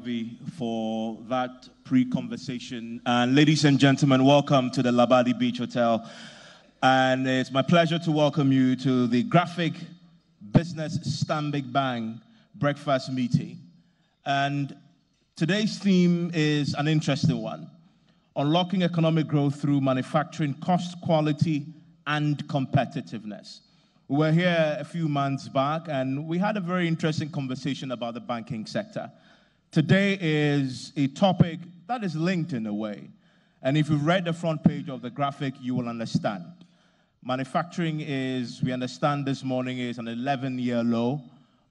Harvey, for that pre-conversation. And ladies and gentlemen, welcome to the Labadi Beach Hotel. And it's my pleasure to welcome you to the Graphic Business Stanbic Bank breakfast meeting. And today's theme is an interesting one: unlocking economic growth through manufacturing, cost, quality, and competitiveness. We were here a few months back, and we had a very interesting conversation about the banking sector. Today is a topic that is linked in a way. And if you've read the front page of the graphic, you will understand. Manufacturing is, we understand this morning, is an 11-year low,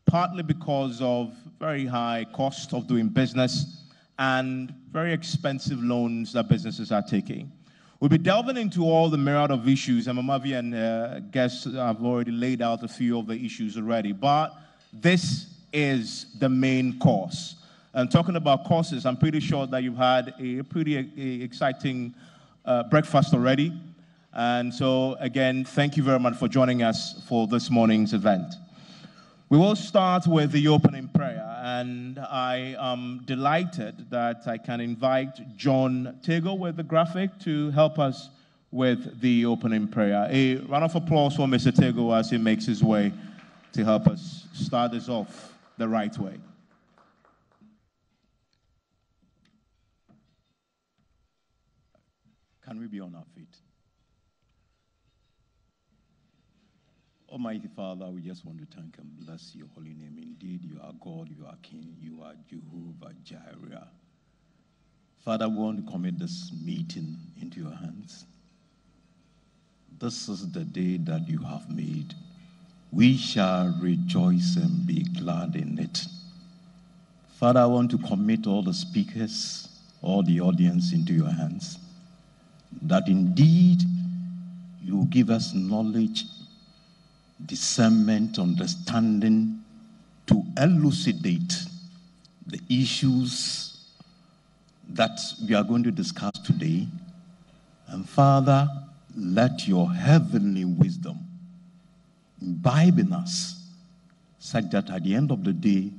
partly because of very high cost of doing business and very expensive loans that businesses are taking. We'll be delving into all the myriad of issues, and Mamavi and guests have already laid out a few of the issues already, but this is the main course. And talking about courses, I'm pretty sure that you've had a pretty exciting breakfast already. And so, again, thank you very much for joining us for this morning's event. We will start with the opening prayer, and I am delighted that I can invite John Tego with the graphic to help us with the opening prayer. A round of applause for Mr. Tego as he makes his way to help us start this off the right way. Can we be on our feet? Almighty Father, we just want to thank and bless your holy name. Indeed, you are God, you are King, you are Jehovah Jireh. Father, we want to commit this meeting into your hands. This is the day that you have made. We shall rejoice and be glad in it. Father, I want to commit all the speakers, all the audience into your hands, that indeed you give us knowledge, discernment, understanding to elucidate the issues that we are going to discuss today. And Father, let your heavenly wisdom imbibe in us such that at the end of the day,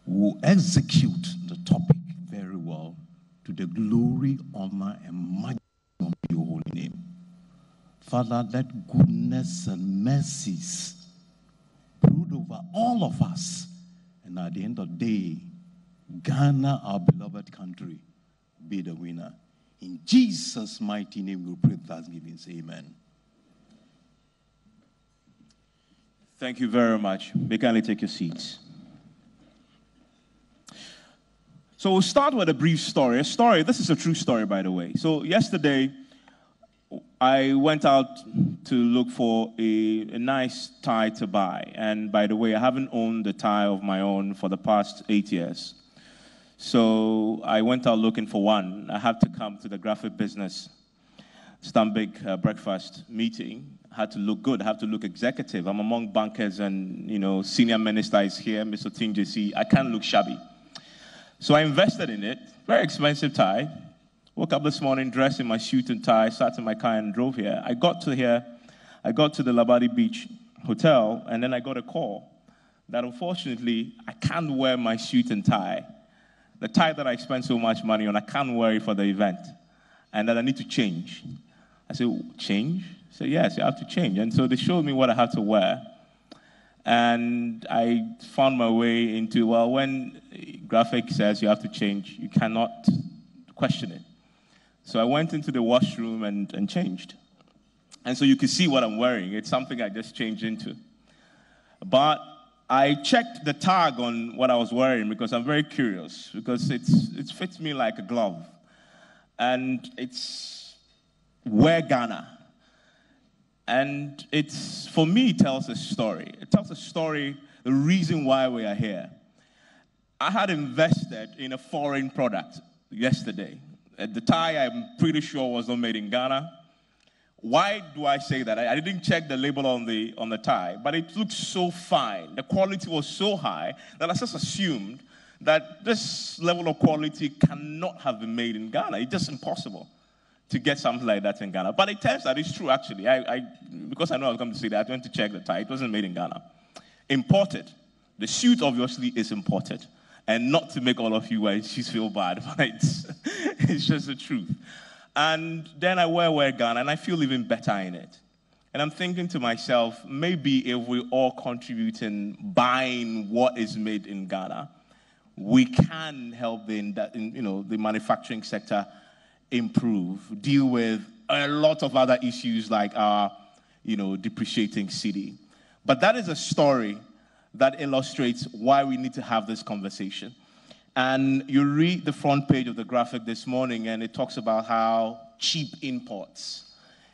we will execute the topic very well to the glory, honor, and majesty of your holy name. Father, let goodness and mercies brood over all of us. And at the end of the day, Ghana, our beloved country, be the winner. In Jesus' mighty name, we pray thanksgiving. Amen. Thank you very much. May kindly take your seats. So we'll start with a brief story. This is a true story, by the way. So yesterday, I went out to look for a nice tie to buy. And by the way, I haven't owned a tie of my own for the past 8 years. So I went out looking for one. I had to come to the graphic business Stanbic breakfast meeting. I had to look good. I have to look executive. I'm among bankers and, senior ministers here, Mr. Tinjesi. I can't look shabby. So I invested in it. Very expensive tie. Woke up this morning, dressed in my suit and tie, sat in my car and drove here. I got to the Labadi Beach Hotel, and then I got a call that unfortunately I can't wear my suit and tie. The tie that I spent so much money on, I can't wear it for the event, and that I need to change. I said, change? I said, yes, you have to change. And so they showed me what I had to wear. And I found my way into, when graphic says you have to change, you cannot question it. So I went into the washroom and changed. And so you can see what I'm wearing. It's something I just changed into. But I checked the tag on what I was wearing because I'm very curious, because it fits me like a glove. And it's Wear Ghana. And for me, it tells a story. It tells a story, the reason why we are here. I had invested in a foreign product yesterday. The tie, I'm pretty sure, was not made in Ghana. Why do I say that? I didn't check the label on the tie, but it looked so fine. The quality was so high that I just assumed that this level of quality cannot have been made in Ghana. It's just impossible to get something like that in Ghana. But it turns out it's true, actually. Because I know I was going to say that, I went to check the tie. It wasn't made in Ghana. Imported. The suit, obviously, is imported. And not to make all of you wearing shoes feel bad, but it's just the truth. And then I wear Ghana, and I feel even better in it. And I'm thinking to myself, maybe if we all contribute in buying what is made in Ghana, we can help the manufacturing sector improve, deal with a lot of other issues like our, depreciating city. But that is a story that illustrates why we need to have this conversation. And you read the front page of the graphic this morning, and it talks about how cheap imports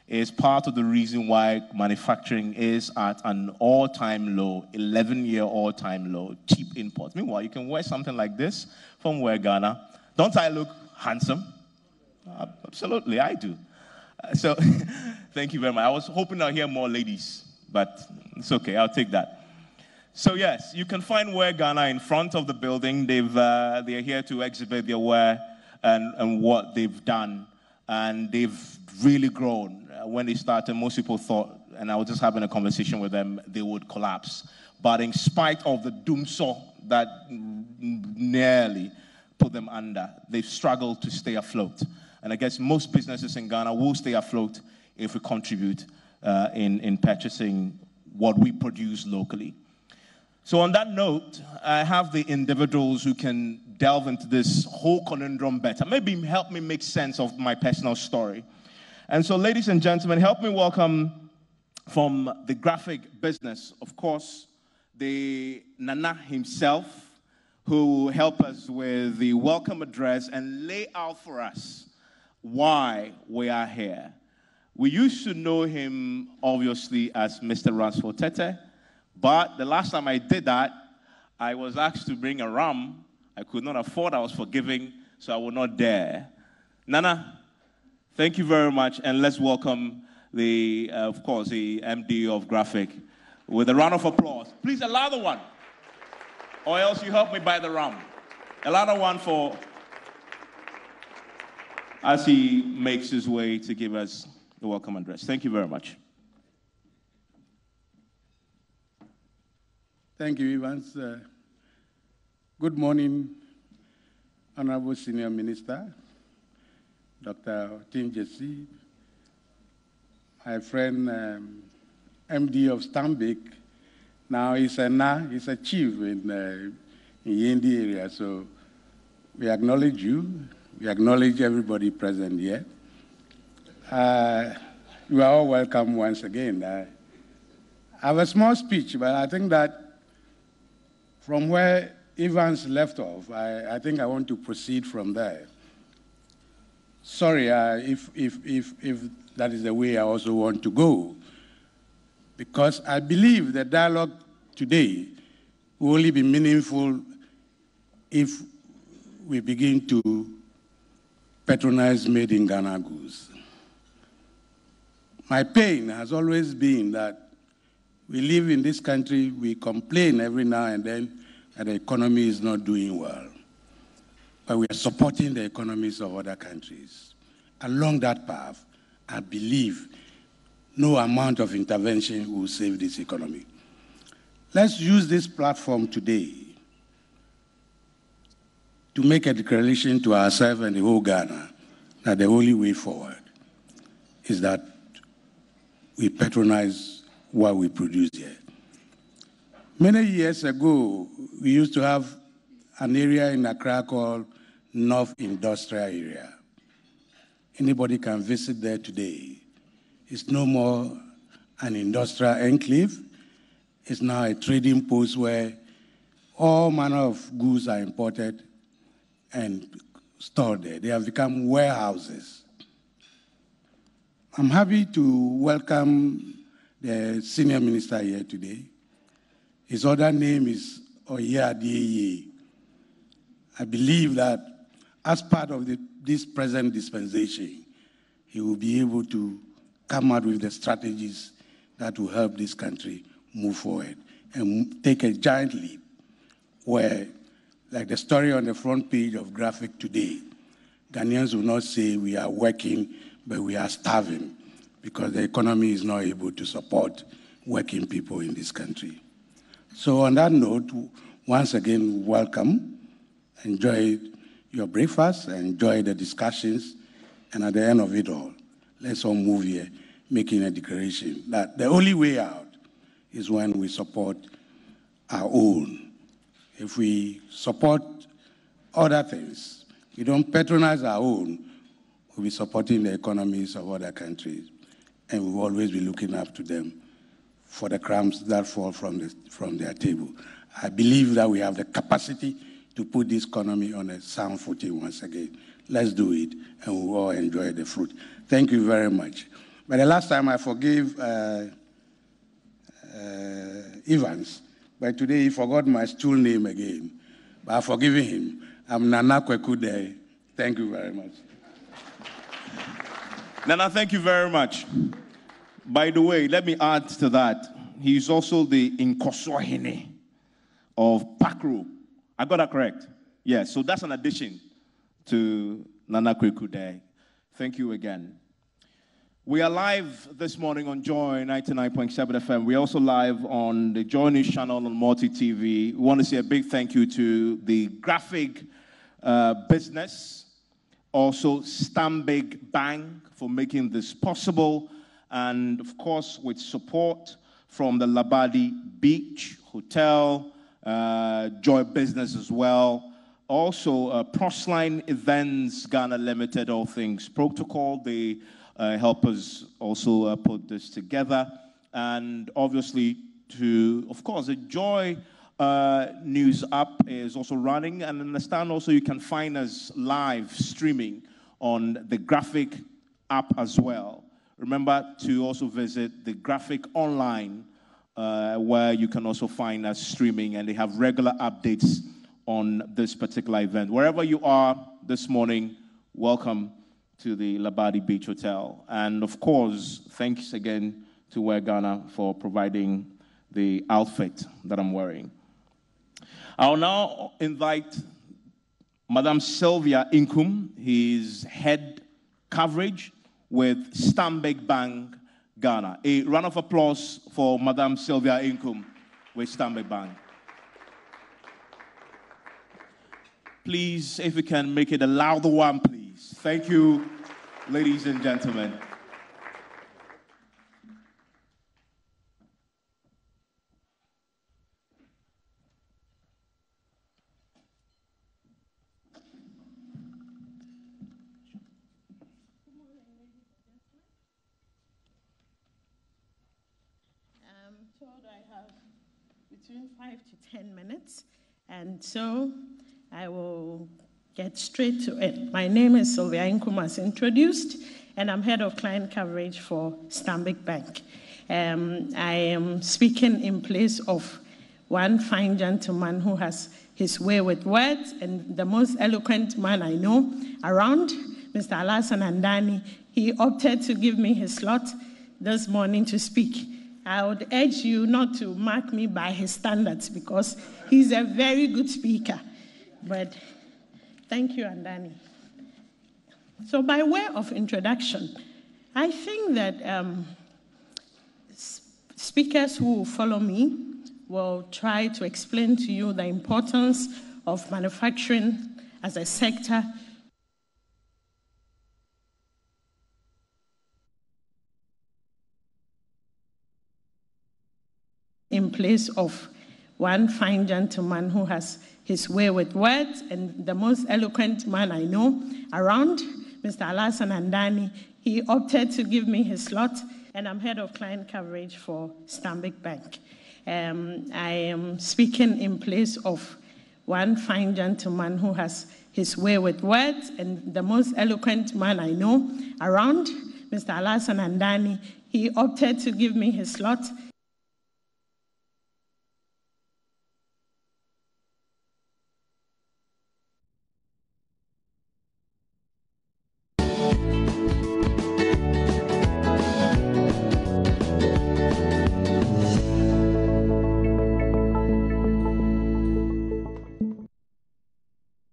is part of the reason why manufacturing is at an all-time low, 11-year all-time low, cheap imports. Meanwhile, you can wear something like this from Ghana. Don't I look handsome? Absolutely, I do. So thank you very much. I was hoping I'll hear more ladies, but it's okay. I'll take that. So yes, you can find Ghana in front of the building. They're here to exhibit their wear and what they've done. And they've really grown. When they started, most people thought, and I was just having a conversation with them, they would collapse. But in spite of the doomsaw that nearly put them under, they've struggled to stay afloat. And I guess most businesses in Ghana will stay afloat if we contribute in purchasing what we produce locally. So on that note, I have the individuals who can delve into this whole conundrum better. Maybe help me make sense of my personal story. And so, ladies and gentlemen, help me welcome from the graphic business, of course, the Nana himself, who will help us with the welcome address and lay out for us why we are here. We used to know him, obviously, as Mr. Ransford Tete, but the last time I did that, I was asked to bring a ram. I could not afford, I was forgiving, so I would not dare. Nana, thank you very much, and let's welcome the MD of Graphic with a round of applause. Please, a louder one, or else you help me buy the ram. A louder one for, as he makes his way to give us the welcome address. Thank you very much. Thank you, Evans. Good morning, Honorable Senior Minister, Dr. Tim Jesse, my friend, MD of Stanbic. Now he's a chief in Yendi area, so we acknowledge you. We acknowledge everybody present here. You are all welcome once again. I have a small speech, but I think that from where Evans left off, I think I want to proceed from there. Sorry if that is the way I also want to go, because I believe the dialogue today will only be meaningful if we begin to patronize made in Ghana goods. My pain has always been that we live in this country, we complain every now and then that the economy is not doing well. But we are supporting the economies of other countries. Along that path, I believe no amount of intervention will save this economy. Let's use this platform today to make a declaration to ourselves and the whole Ghana that the only way forward is that we patronize what we produce here. Many years ago, we used to have an area in Accra called North Industrial Area. Anybody can visit there today. It's no more an industrial enclave. It's now a trading post where all manner of goods are imported and stored there. They have become warehouses. I'm happy to welcome the senior minister here today. His other name is Oya Adeyeye. I believe that as part of this present dispensation, he will be able to come out with the strategies that will help this country move forward and take a giant leap where, like the story on the front page of Graphic today, Ghanaians will not say we are working, but we are starving because the economy is not able to support working people in this country. So on that note, once again, welcome. enjoy your breakfast, enjoy the discussions, and at the end of it all, let's all move here making a declaration that the only way out is when we support our own. If we support other things, we don't patronize our own, we'll be supporting the economies of other countries, and we'll always be looking up to them for the crumbs that fall from their table. I believe that we have the capacity to put this economy on a sound footing once again. Let's do it, and we'll all enjoy the fruit. Thank you very much. But the last time I forgave Evans, but today he forgot my stool name again. But I've forgiven him. I'm Nana Kwekude. Thank you very much. Nana, thank you very much. By the way, let me add to that. He's also the Nkoswahine of Pakru. I got that correct? Yeah, so that's an addition to Nana Kwekude. Thank you again. We are live this morning on Joy 99.7 FM. We're also live on the JoyNews channel on Multi TV. We want to say a big thank you to the graphic business, also Stanbic Bank for making this possible, and of course with support from the Labadi Beach Hotel, Joy Business as well. Also, Prosline Events Ghana Limited, all things protocol. They help us also put this together. And obviously, of course, the Joy News app is also running. And understand also you can find us live streaming on the graphic app as well. Remember to also visit the graphic online where you can also find us streaming, and they have regular updates on this particular event. Wherever you are this morning, welcome to the Labadi Beach Hotel. And of course, thanks again to Wear Ghana for providing the outfit that I'm wearing. I'll now invite Madam Sylvia Inkum, his head coverage with Stanbic Bank Ghana. A round of applause for Madam Sylvia Inkum with Stanbic Bank. Please, if we can make it a louder one, please. Thank you, ladies and gentlemen. I'm told I have between 5 to 10 minutes, and so I will get straight to it. My name is Sylvia Inkum, as introduced, and I'm head of client coverage for Stanbic Bank. I am speaking in place of one fine gentleman who has his way with words, and the most eloquent man I know around, Mr. Alasan Andani. He opted to give me his slot this morning to speak. I would urge you not to mark me by his standards because he's a very good speaker. But thank you, Andani. So by way of introduction, I think that speakers who will follow me will try to explain to you the importance of manufacturing as a sector in place of one fine gentleman who has his way with words, and the most eloquent man I know around, Mr. Alasan Andani. He opted to give me his slot, and I'm head of client coverage for Stanbic Bank. I am speaking in place of one fine gentleman who has his way with words, and the most eloquent man I know around, Mr. Alasan Andani. He opted to give me his slot.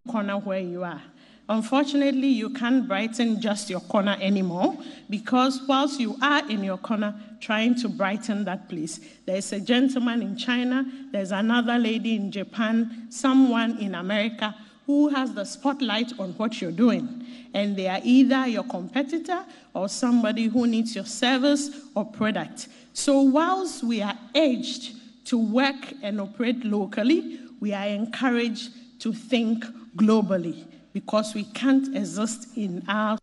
Corner where you are. Unfortunately, you can't brighten just your corner anymore because whilst you are in your corner trying to brighten that place, there's a gentleman in China, there's another lady in Japan, someone in America who has the spotlight on what you're doing. And they are either your competitor or somebody who needs your service or product. So whilst we are urged to work and operate locally, we are encouraged to think globally, because we can't exist in our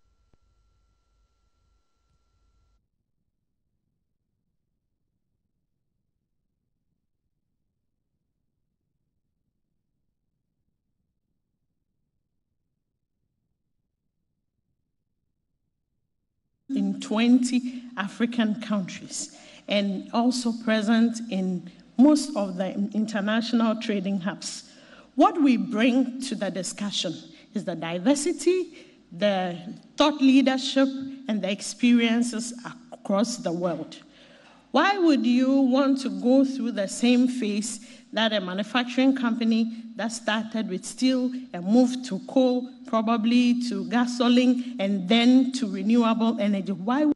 in 20 African countries, and also present in most of the international trading hubs. What we bring to the discussion is the diversity, the thought leadership, and the experiences across the world. Why would you want to go through the same phase that a manufacturing company that started with steel and moved to coal, probably to gasoline, and then to renewable energy? Why?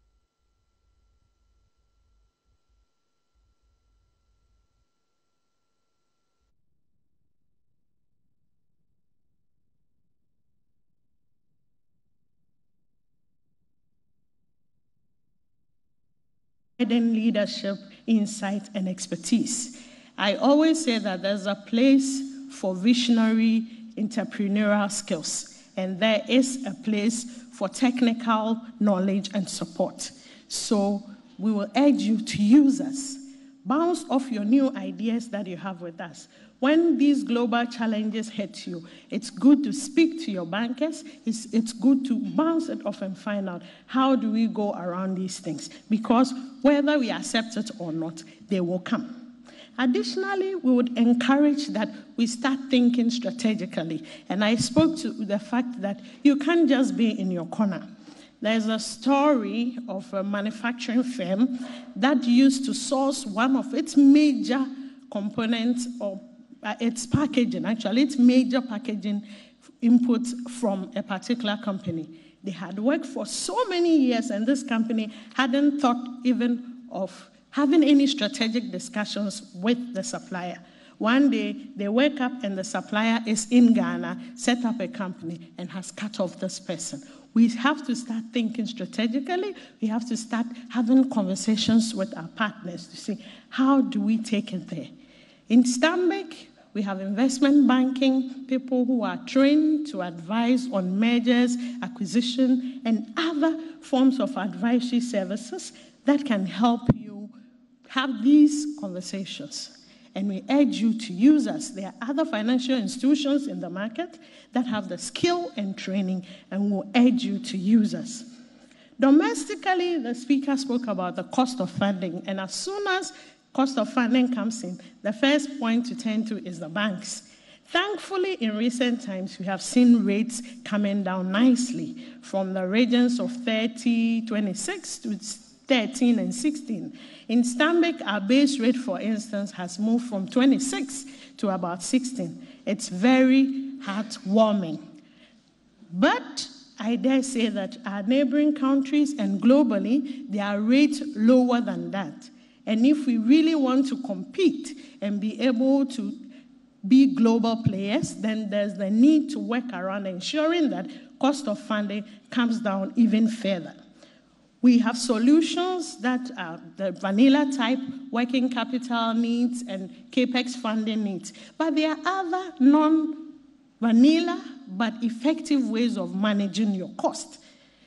Leadership, insight, and expertise. I always say that there's a place for visionary entrepreneurial skills, and there is a place for technical knowledge and support. So we will urge you to use us. Bounce off your new ideas that you have with us. When these global challenges hit you, it's good to speak to your bankers. It's good to bounce it off and find out, how do we go around these things? Because whether we accept it or not, they will come. Additionally, we would encourage that we start thinking strategically. And I spoke to the fact that you can't just be in your corner. There's a story of a manufacturing firm that used to source one of its major components, or its packaging, actually, its major packaging inputs from a particular company. They had worked for so many years, and this company hadn't thought even of having any strategic discussions with the supplier. One day, they wake up and the supplier is in Ghana, set up a company, and has cut off this person. We have to start thinking strategically. We have to start having conversations with our partners to see, how do we take it there? In Stanbic, we have investment banking, people who are trained to advise on mergers, acquisition, and other forms of advisory services that can help you have these conversations. And we urge you to use us. There are other financial institutions in the market that have the skill and training, and we'll urge you to use us. Domestically, the speaker spoke about the cost of funding, and as soon as cost of funding comes in, the first point to turn to is the banks. Thankfully, in recent times, we have seen rates coming down nicely from the regions of 30, 26 to 13 and 16. In Stanbic, our base rate, for instance, has moved from 26 to about 16. It's very heartwarming. But I dare say that our neighboring countries and globally, they are rates lower than that. And if we really want to compete and be able to be global players, then there's the need to work around ensuring that cost of funding comes down even further. We have solutions that are the vanilla type working capital needs and CAPEX funding needs. But there are other non-vanilla but effective ways of managing your cost.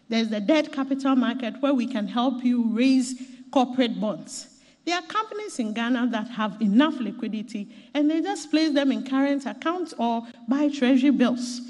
There's the debt capital market where we can help you raise corporate bonds. There are companies in Ghana that have enough liquidity and they just place them in current accounts or buy treasury bills.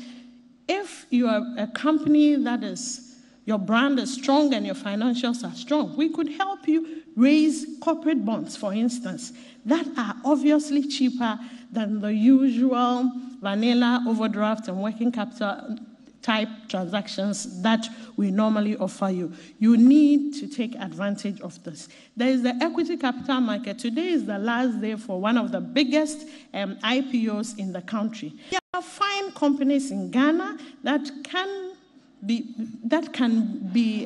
If you are a company that is, your brand is strong and your financials are strong, we could help you raise corporate bonds, for instance, that are obviously cheaper than the usual vanilla overdraft and working capital type transactions that we normally offer you. You need to take advantage of this. There is the equity capital market. Today is the last day for one of the biggest IPOs in the country. There are fine companies in Ghana that can be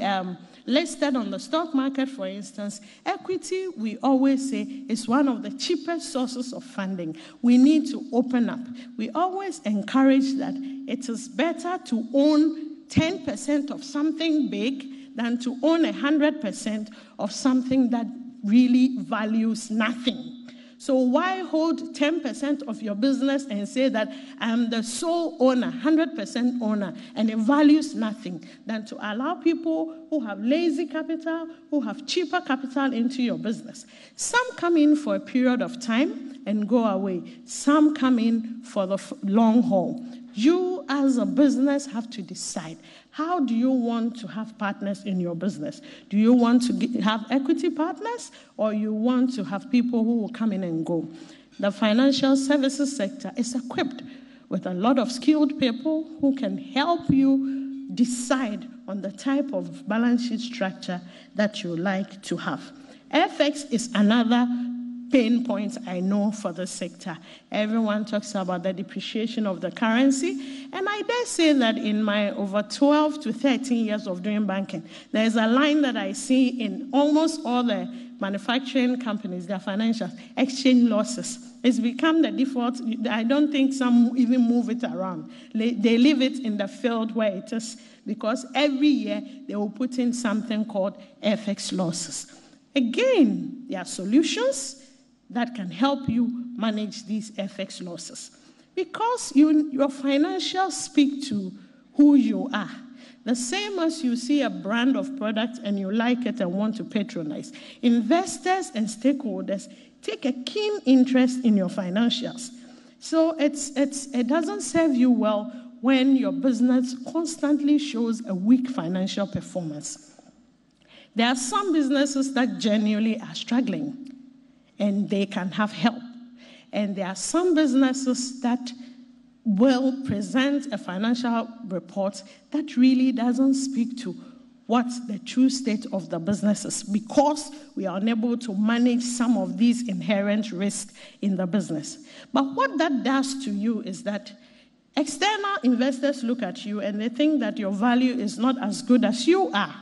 listed on the stock market, for instance, equity, we always say, is one of the cheapest sources of funding. We need to open up. We always encourage that it is better to own 10% of something big than to own 100% of something that really values nothing. So why hold 10% of your business and say that I'm the sole owner, 100% owner, and it values nothing, than to allow people who have lazy capital, who have cheaper capital into your business. Some come in for a period of time and go away. Some come in for the long haul. You as a business have to decide, how do you want to have partners in your business? Do you want to have equity partners, or you want to have people who will come in and go? The financial services sector is equipped with a lot of skilled people who can help you decide on the type of balance sheet structure that you like to have. FX is another pain points I know for the sector. Everyone talks about the depreciation of the currency, and I dare say that in my over 12 to 13 years of doing banking, there's a line that I see in almost all the manufacturing companies, their financials, exchange losses. It's become the default. I don't think some even move it around. They leave it in the field where it is, because every year they will put in something called FX losses. Again, there are solutions that can help you manage these FX losses, because your financials speak to who you are. The same as you see a brand of product and you like it and want to patronize. Investors and stakeholders take a keen interest in your financials. So it doesn't serve you well when your business constantly shows a weak financial performance. There are some businesses that genuinely are struggling, and they can have help. And there are some businesses that will present a financial report that really doesn't speak to what's the true state of the business is, because we are unable to manage some of these inherent risks in the business. But what that does to you is that external investors look at you and they think that your value is not as good as you are.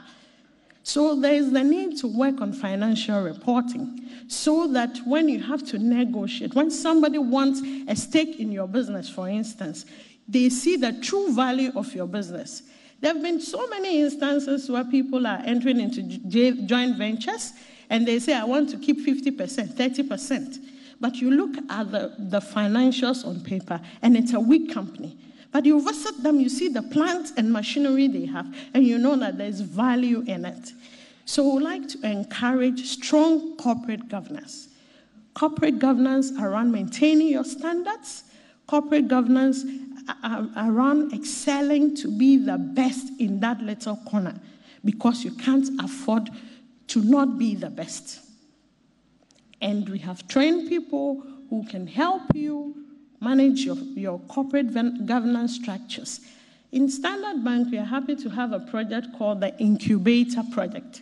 So there is the need to work on financial reporting, so that when you have to negotiate, when somebody wants a stake in your business, for instance, they see the true value of your business. There have been so many instances where people are entering into joint ventures and they say, I want to keep 50%, 30%. But you look at the financials on paper and it's a weak company. But you visit them, you see the plant and machinery they have, and you know that there's value in it. So we like to encourage strong corporate governance. Corporate governance around maintaining your standards. Corporate governance around excelling to be the best in that little corner, because you can't afford to not be the best. And we have trained people who can help you manage your corporate governance structures. In Standard Bank, we are happy to have a project called the Incubator Project.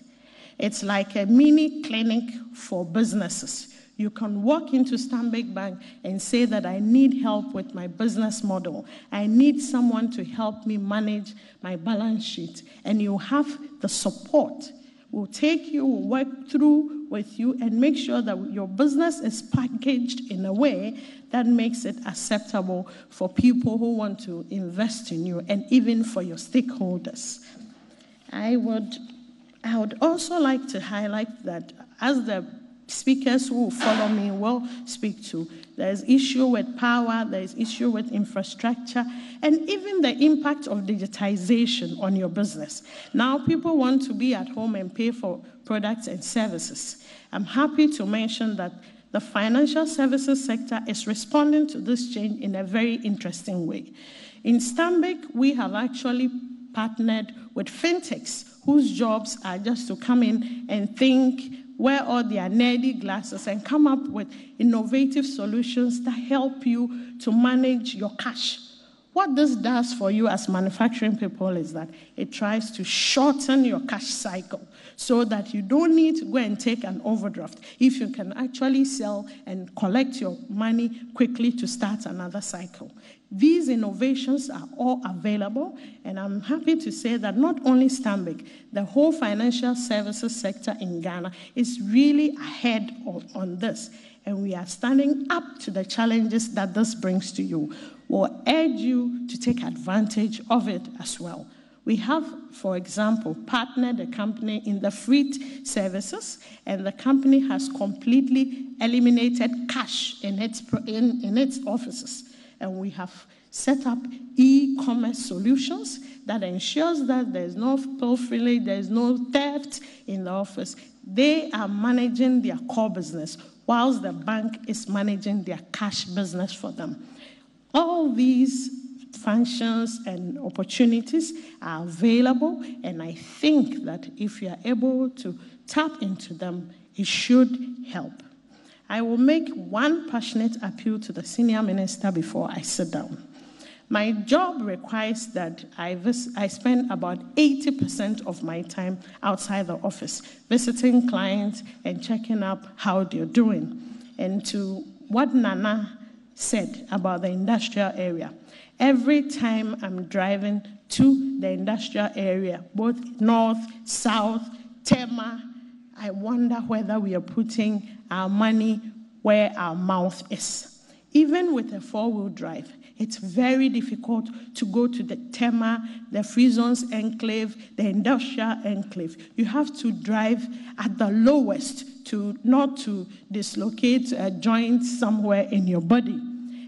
It's like a mini clinic for businesses. You can walk into Stanbic Bank and say that I need help with my business model. I need someone to help me manage my balance sheet. And you have the support. We'll take you, we'll work through with you and make sure that your business is packaged in a way that makes it acceptable for people who want to invest in you, and even for your stakeholders. I would also like to highlight that, as the speakers who will follow me will speak to, there's issue with power, there's issue with infrastructure, and even the impact of digitization on your business. Now people want to be at home and pay for products and services. I'm happy to mention that the financial services sector is responding to this change in a very interesting way. In Stanbic, we have actually partnered with fintechs whose jobs are just to come in and think, wear all their nerdy glasses and come up with innovative solutions that help you to manage your cash. What this does for you as manufacturing people is that it tries to shorten your cash cycle. so that you don't need to go and take an overdraft if you can actually sell and collect your money quickly to start another cycle. These innovations are all available, and I'm happy to say that not only Stanbic, the whole financial services sector in Ghana is really ahead on this, and we are standing up to the challenges that this brings to you. We'll urge you to take advantage of it as well. We have, for example, partnered a company in the freight services, and the company has completely eliminated cash in its offices. And we have set up e-commerce solutions that ensures that there's no pilfering, there's no theft in the office. They are managing their core business, whilst the bank is managing their cash business for them. All these functions and opportunities are available, and I think that if you are able to tap into them, it should help. I will make one passionate appeal to the senior minister before I sit down. My job requires that I spend about 80% of my time outside the office, visiting clients and checking up how they're doing. And to what Nana said about the industrial area, every time I'm driving to the industrial area, both north, south, Tema, I wonder whether we are putting our money where our mouth is. Even with a four-wheel drive, it's very difficult to go to the Tema, the Free Zones Enclave, the Industrial Enclave. You have to drive at the lowest not to dislocate a joint somewhere in your body.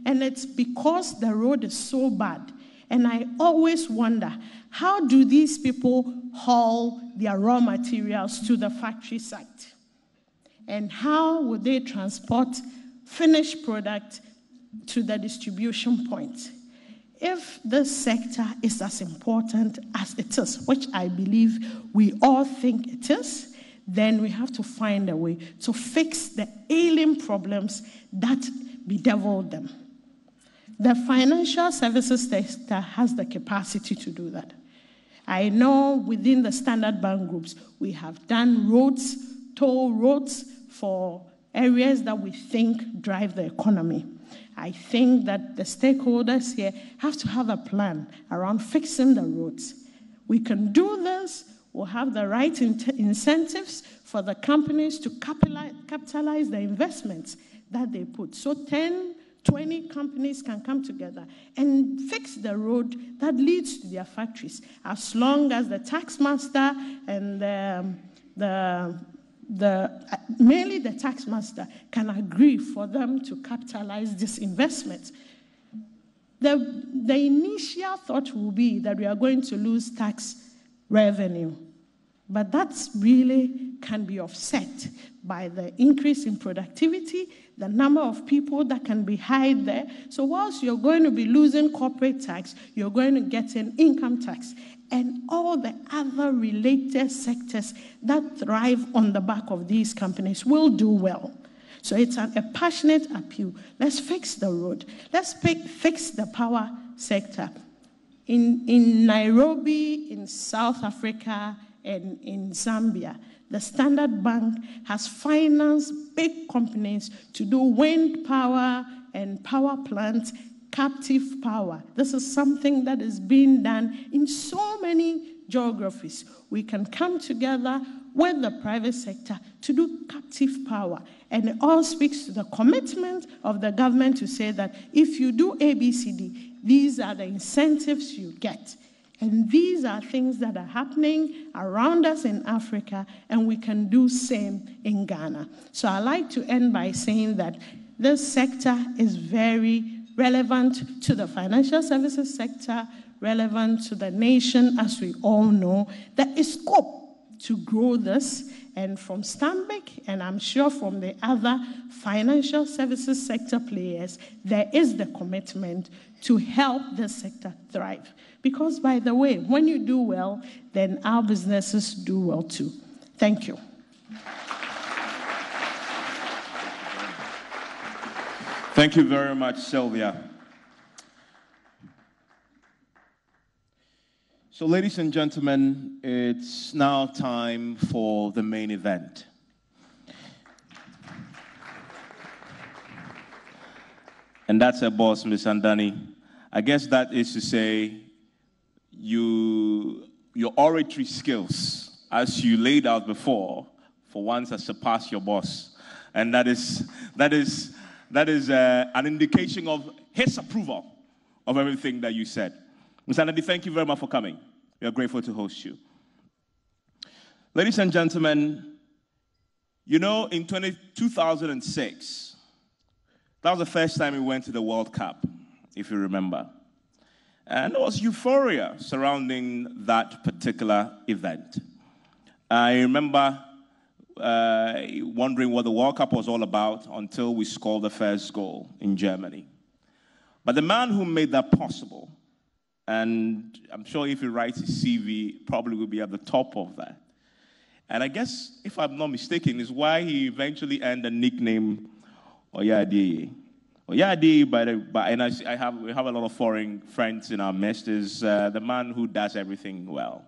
And it's because the road is so bad. And I always wonder, how do these people haul their raw materials to the factory site? And how would they transport finished product to the distribution point? If this sector is as important as it is, which I believe we all think it is, then we have to find a way to fix the ailing problems that bedevil them. The financial services sector has the capacity to do that. I know within the Standard Bank groups, we have done roads, toll roads for areas that we think drive the economy. I think that the stakeholders here have to have a plan around fixing the roads. We can do this. We'll have the right incentives for the companies to capitalize the investments that they put. So 10, 20 companies can come together and fix the road that leads to their factories, as long as the taxmaster and mainly the taxmaster can agree for them to capitalize this investment. The initial thought will be that we are going to lose tax revenue, but that really can be offset by the increase in productivity, the number of people that can be hired there. So whilst you're going to be losing corporate tax, you're going to get an income tax and all the other related sectors that thrive on the back of these companies will do well. So it's a passionate appeal. Let's fix the road. Let's fix the power sector. In Nairobi, in South Africa, and in Zambia, the Standard Bank has financed big companies to do wind power and power plants, captive power. This is something that is being done in so many geographies. We can come together with the private sector to do captive power. And it all speaks to the commitment of the government to say that if you do ABCD, these are the incentives you get. And these are things that are happening around us in Africa, and we can do same in Ghana. So I like to end by saying that this sector is very relevant to the financial services sector, relevant to the nation, as we all know. There is scope to grow this, and from Stanbic, and I'm sure from the other financial services sector players, there is the commitment to help this sector thrive. Because, by the way, when you do well, then our businesses do well too. Thank you. Thank you very much, Sylvia. So, ladies and gentlemen, it's now time for the main event. And that's our boss, Ms. Andani. I guess that is to say, your oratory skills, as you laid out before, for once has surpassed your boss. And that is an indication of his approval of everything that you said. Ms. Andani, thank you very much for coming. We are grateful to host you. Ladies and gentlemen, you know, in 2006, that was the first time we went to the World Cup, if you remember. And there was euphoria surrounding that particular event. I remember wondering what the World Cup was all about until we scored the first goal in Germany. But the man who made that possible, and I'm sure if he writes his CV, probably will be at the top of that. And I guess, if I'm not mistaken, is why he eventually earned the nickname Oyadiye. Oyadiye, we have a lot of foreign friends in our midst, is the man who does everything well.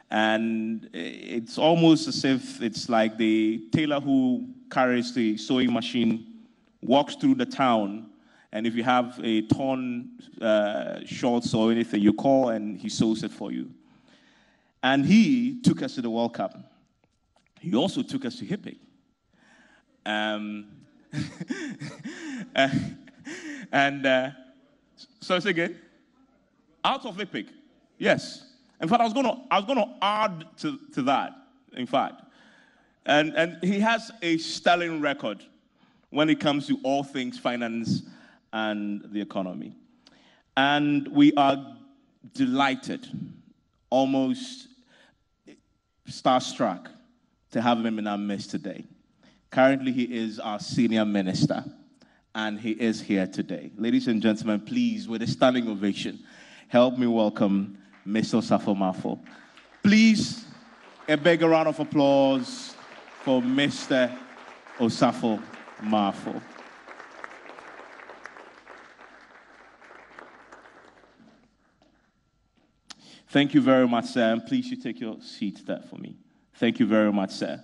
And it's almost as if it's like the tailor who carries the sewing machine, walks through the town, and if you have a torn shorts or anything, you call and he sews it for you. And he took us to the World Cup. He also took us to Hippie. So it's again, out of Hippie, yes. In fact, I was going to add to that. In fact, and he has a sterling record when it comes to all things finance and the economy. And we are delighted, almost starstruck, to have him in our midst today. Currently, he is our senior minister, and he is here today. Ladies and gentlemen, please, with a standing ovation, help me welcome Mr. Osafo Marfo. Please, a big round of applause for Mr. Osafo Marfo. Thank you very much, sir. And please, you take your seat there for me. Thank you very much, sir.